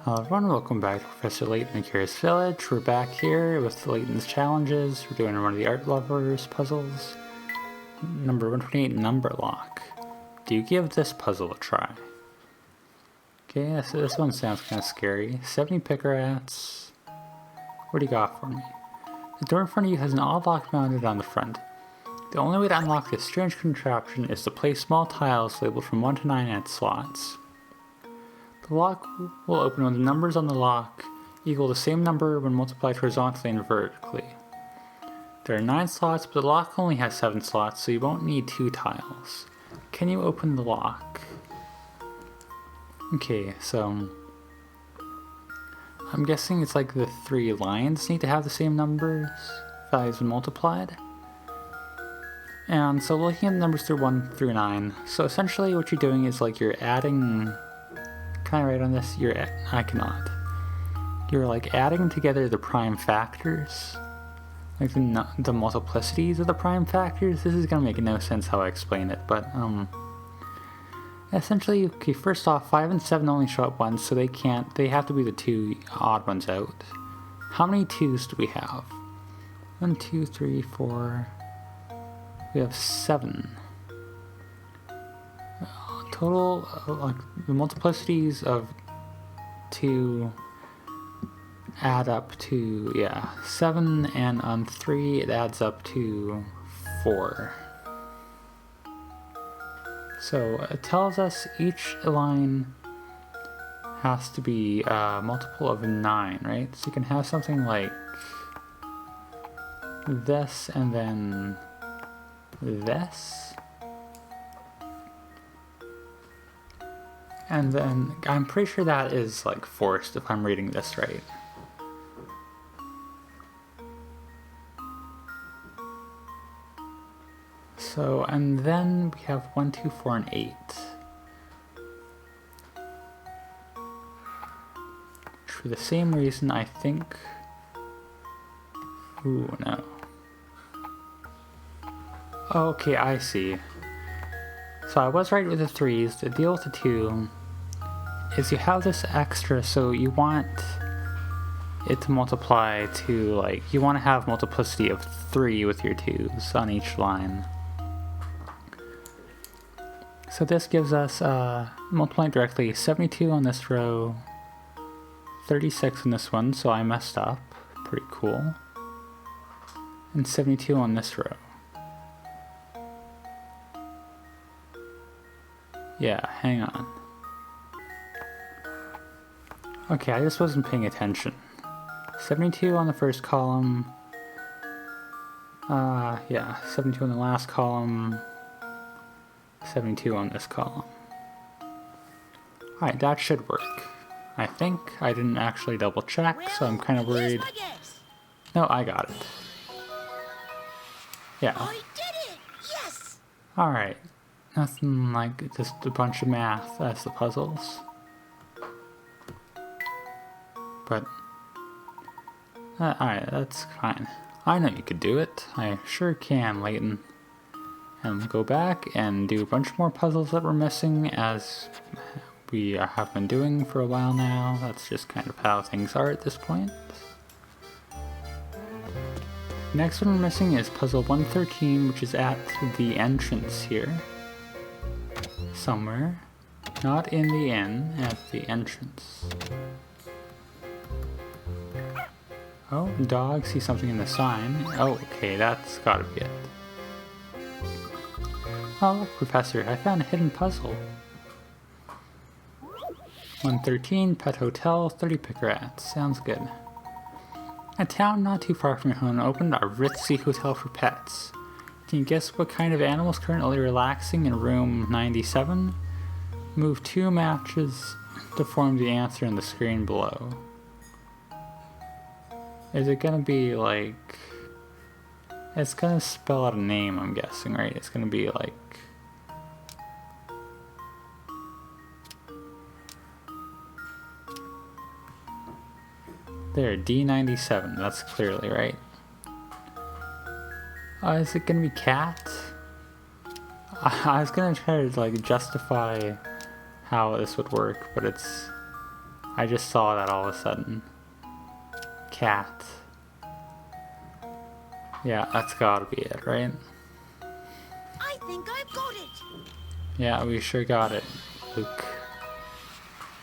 Hello everyone, welcome back to Professor Layton and Curious Village. We're back here with Layton's challenges. We're doing one of the art lovers puzzles. Number 128, number lock. Do you give this puzzle a try? Okay, so this one sounds kind of scary. 70 picker rats. What do you got for me? The door in front of you has an odd lock mounted on the front. The only way to unlock this strange contraption is to place small tiles labeled from 1 to 9 at slots. The lock will open when the numbers on the lock equal the same number when multiplied horizontally and vertically. There are 9 slots, but the lock only has 7 slots, so you won't need 2 tiles. Can you open the lock? Okay, so I'm guessing it's like the 3 lines need to have the same numbers, values when multiplied. And so looking at the numbers through 1 through 9, so essentially what you're doing is like you're adding. Can I write on this? I cannot. You're like adding together the prime factors, like the multiplicities of the prime factors. This is gonna make no sense how I explain it, but essentially, okay. First off, 5 and 7 only show up once, so they have to be the 2 odd ones out. How many 2s do we have? 1, 2, 3, 4. We have 7. Total, like the multiplicities of 2 add up to, 7, and on 3 it adds up to 4. So it tells us each line has to be a multiple of 9, right? So you can have something like this and then this. And then, I'm pretty sure that is like forced if I'm reading this right. So, and then we have 1, 2, 4, and 8. For the same reason, I think... Ooh, no. Okay, I see. So I was right with the 3s. The deal with the 2 is you have this extra, so you want it to multiply to, like, you want to have multiplicity of 3 with your 2s on each line. So this gives us, multiplying directly, 72 on this row, 36 on this one, so I messed up. Pretty cool. And 72 on this row. Yeah, hang on. Okay, I just wasn't paying attention. 72 on the first column. 72 on the last column. 72 on this column. Alright, that should work. I think. I didn't actually double check, so I'm kind of worried. No, I got it. Yeah. I did it! Yes! Alright. Nothing like just a bunch of math as the puzzles. But, alright, that's fine. I know you could do it. I sure can, Layton. And we'll go back and do a bunch more puzzles that we're missing, as we have been doing for a while now. That's just kind of how things are at this point. Next one we're missing is puzzle 113, which is at the entrance here. Somewhere. Not in the inn, at the entrance. Oh, dog, see something in the sign. Oh, okay, that's gotta be it. Oh, look, Professor, I found a hidden puzzle. 113, Pet Hotel, 30 pick rats. Sounds good. A town not too far from your home opened a ritzy hotel for pets. Can you guess what kind of animal is currently relaxing in room 97? Move 2 matches to form the answer in the screen below. Is it gonna be like... It's gonna spell out a name, I'm guessing, right? It's gonna be like... There, D97, that's clearly right. Is it gonna be cat? I was gonna try to like justify how this would work, but it's... I just saw that all of a sudden. Cat. Yeah, that's gotta be it, right? I think I've got it. Yeah, we sure got it, Luke.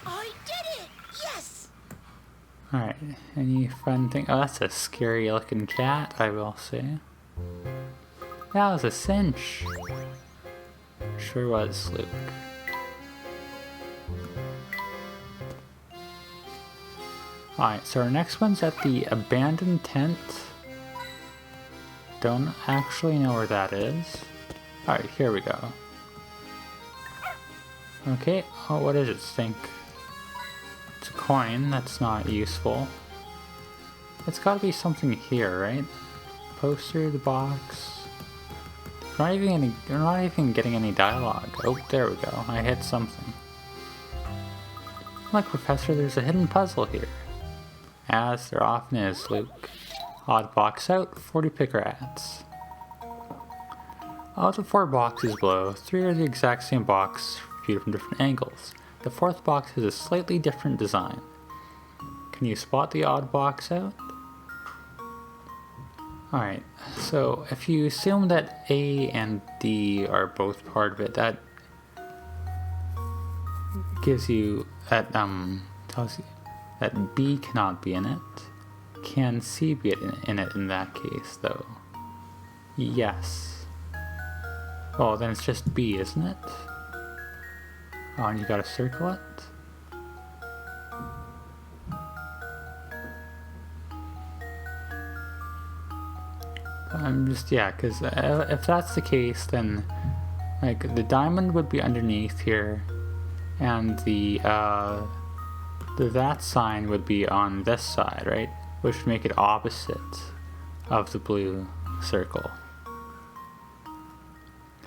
I did it. Yes. Alright, any fun thing? Oh, that's a scary looking cat, I will say. That was a cinch. Sure was, Luke. Alright, so our next one's at the abandoned tent. Don't actually know where that is. Alright, here we go. Okay, oh, what does it think? It's a coin, that's not useful. It's gotta be something here, right? Poster, the box. We're not even getting any dialogue. Oh, there we go. I hit something. Look, Professor, there's a hidden puzzle here. As there often is, Luke. Odd box out, 40 picker rats. Of the 4 boxes below, 3 are the exact same box, viewed from different angles. The 4th box has a slightly different design. Can you spot the odd box out? Alright, so if you assume that A and D are both part of it, that gives you, that tells you that B cannot be in it. Can C be in it in that case, though? Yes. Oh, then it's just B, isn't it? Oh, and you gotta circle it? I'm just, yeah, because if that's the case, then, like, the diamond would be underneath here, and the that sign would be on this side, right? Which would make it opposite of the blue circle.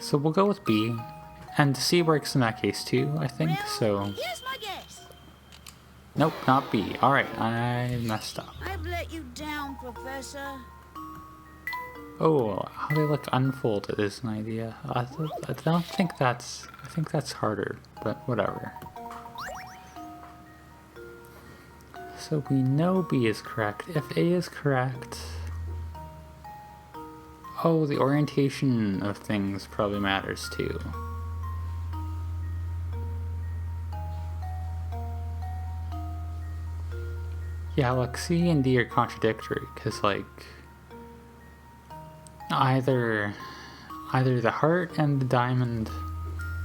So we'll go with B, and C works in that case too, I think, Well, so... here's my guess. Nope, not B. Alright, I messed up. I've let you down, Professor. Oh, how they look unfolded is an idea. I don't think that's... I think that's harder, but whatever. So we know B is correct. If A is correct... Oh, the orientation of things probably matters too. Yeah, look, C and D are contradictory, because, like... Either the heart and the diamond...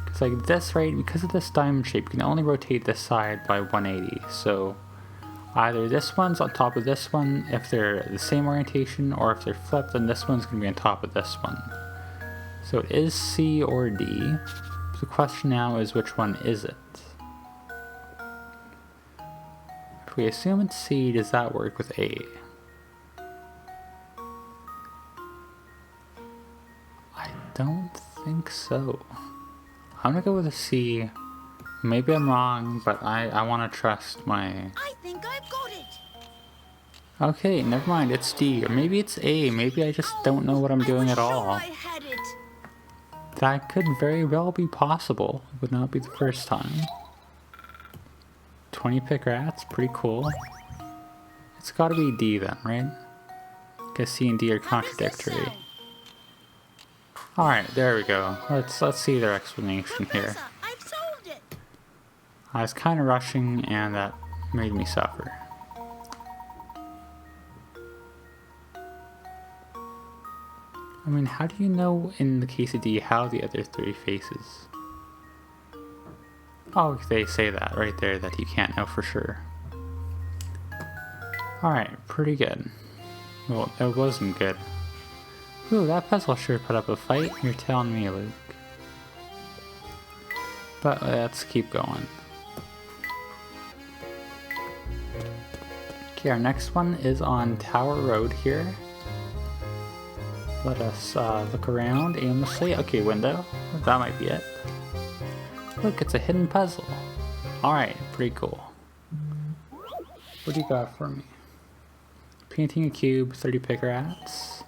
Because, like, this, right, because of this diamond shape, you can only rotate this side by 180, so... Either this one's on top of this one if they're the same orientation, or if they're flipped, then this one's going to be on top of this one. So it is C or D. So the question now is, which one is it? If we assume it's C, does that work with A? I don't think so. I'm going to go with a C. Maybe I'm wrong, but I want to trust my... I think I've got it. Okay, never mind, it's D. Or maybe it's A. Maybe I just don't know what I'm doing at all. I had it. That could very well be possible. It would not be the first time. 20 pick rats, pretty cool. It's gotta be D then, right? Guess C and D are contradictory. Alright, there we go. Let's see their explanation here. Professor, I've solved it. I was kind of rushing, and that made me suffer. I mean, how do you know in the case of D how the other 3 faces? Oh, they say that right there, that you can't know for sure. Alright, pretty good. Well, it wasn't good. Ooh, that puzzle sure put up a fight. You're telling me, Luke. But let's keep going. Okay, our next one is on Tower Road here. Let us look around aimlessly. Okay, window. That might be it. Look, it's a hidden puzzle. Alright, pretty cool. What do you got for me? Painting a cube, 30 pick rats.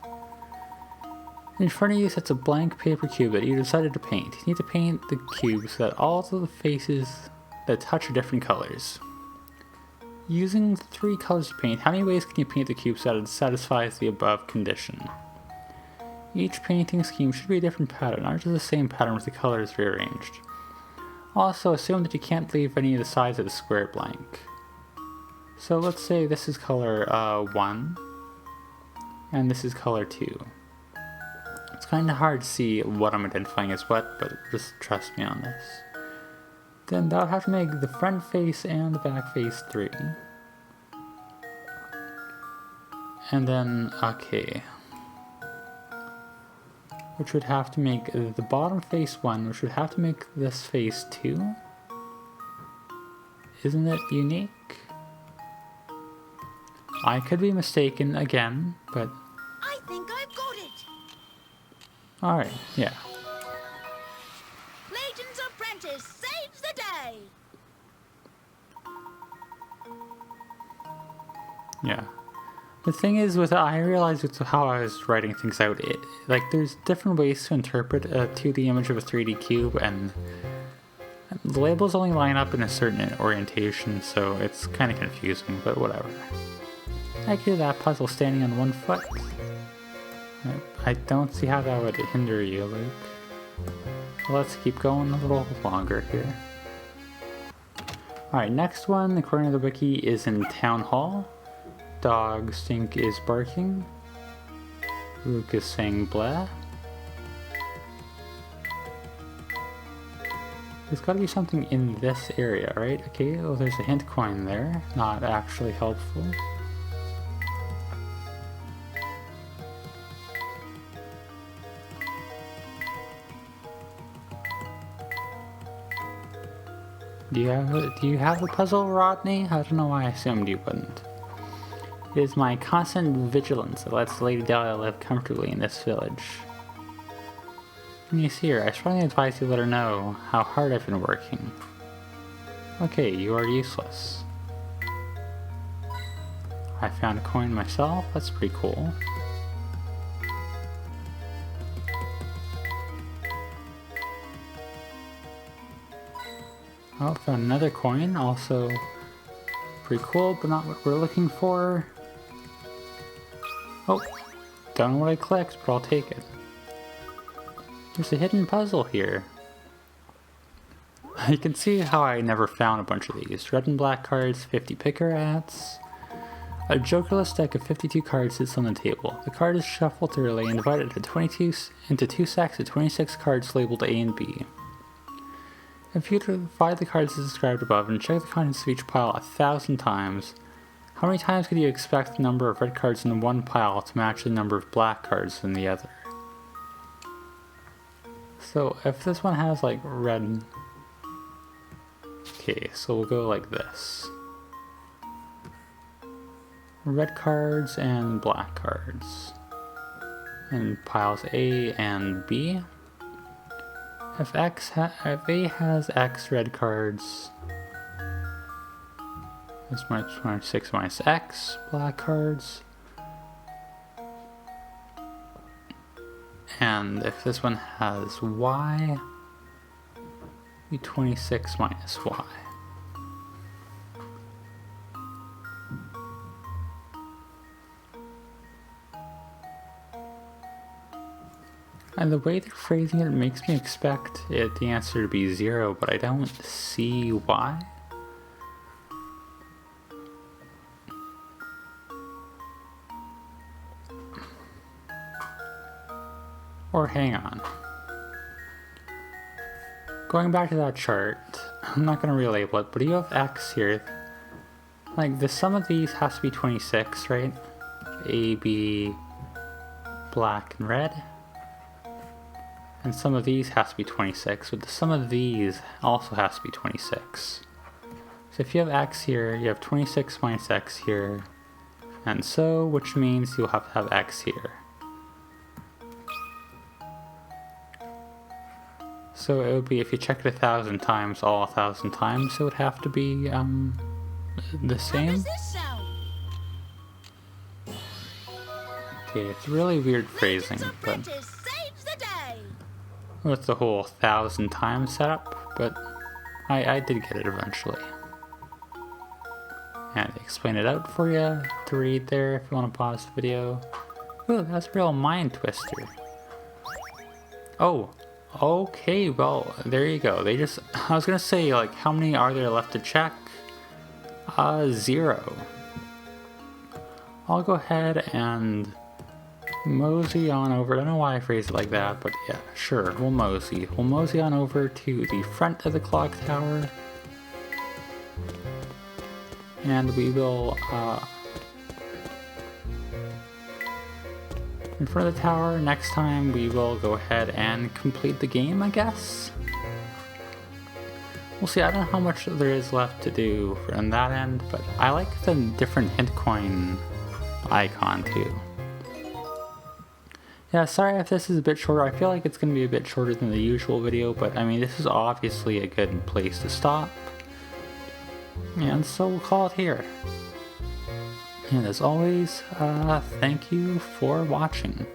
In front of you sits a blank paper cube that you decided to paint. You need to paint the cube so that all of the faces that touch are different colors. Using 3 colors to paint, how many ways can you paint the cube so that it satisfies the above condition? Each painting scheme should be a different pattern, not just the same pattern with the colors rearranged. Also, assume that you can't leave any of the sides of the square blank. So let's say this is color 1, and this is color 2. It's kind of hard to see what I'm identifying as what, but just trust me on this. Then that would have to make the front face and the back face 3. And then, okay. Which would have to make the bottom face 1, which would have to make this face 2. Isn't it unique? I could be mistaken again, but... I think I've got it. Alright, yeah. Layton's apprentice saves the day. Yeah. The thing is, I realized with how I was writing things out, like there's different ways to interpret a 2D image of a 3D cube, and the labels only line up in a certain orientation, so it's kind of confusing, but whatever. I could do that puzzle standing on 1 foot. I don't see how that would hinder you, Luke. Let's keep going a little longer here. Alright, next one, according to the wiki, is in Town Hall. Dog Stink is barking. Luke is saying blah. There's gotta be something in this area, right? Okay, oh, there's a hint coin there. Not actually helpful. Do you have a puzzle, Rodney? I don't know why I assumed you wouldn't. It is my constant vigilance that lets Lady Dahlia live comfortably in this village. When you see her, I strongly advise you let her know how hard I've been working. Okay, you are useless. I found a coin myself, that's pretty cool. Oh, found another coin, also pretty cool, but not what we're looking for. Oh, don't know what I clicked, but I'll take it. There's a hidden puzzle here. You can see how I never found a bunch of these. Red and black cards, 50 picker rats. A jokerless deck of 52 cards sits on the table. The card is shuffled thoroughly and divided into 2 sacks of 26 cards labeled A and B. If you divide the cards as described above and check the contents of each pile 1,000 times, how many times could you expect the number of red cards in one pile to match the number of black cards in the other? So if this one has like red... Okay, so we'll go like this. Red cards and black cards. In piles A and B. If A has X red cards, that's minus 6 minus X black cards. And if this one has Y, be 26 minus Y. And the way they're phrasing it makes me expect the answer to be 0, but I don't see why. Or hang on. Going back to that chart, I'm not going to relabel it, but you have X here. Like, the sum of these has to be 26, right? A, B, black, and red. And some of these has to be 26, but the sum of these also has to be 26. So if you have X here, you have 26 minus X here, and so, which means you'll have to have X here. So it would be, if you check it 1,000 times, all 1,000 times, it would have to be the same. How does this sound? Okay, it's really weird phrasing, but with the whole 1,000 times setup, but I did get it eventually. And they explain it out for you to read there if you want to pause the video. Ooh, that's a real mind twister. Oh, okay, well, there you go. They just, I was gonna say, like, how many are there left to check? 0. I'll go ahead and mosey on over. I don't know why I phrased it like that, but yeah, sure, we'll mosey. We'll mosey on over to the front of the clock tower. And we will, in front of the tower, next time we will go ahead and complete the game, I guess? We'll see, I don't know how much there is left to do on that end, but I like the different hint coin icon too. Yeah, sorry if this is a bit shorter. I feel like it's going to be a bit shorter than the usual video, but I mean, this is obviously a good place to stop. And so we'll call it here. And as always, thank you for watching.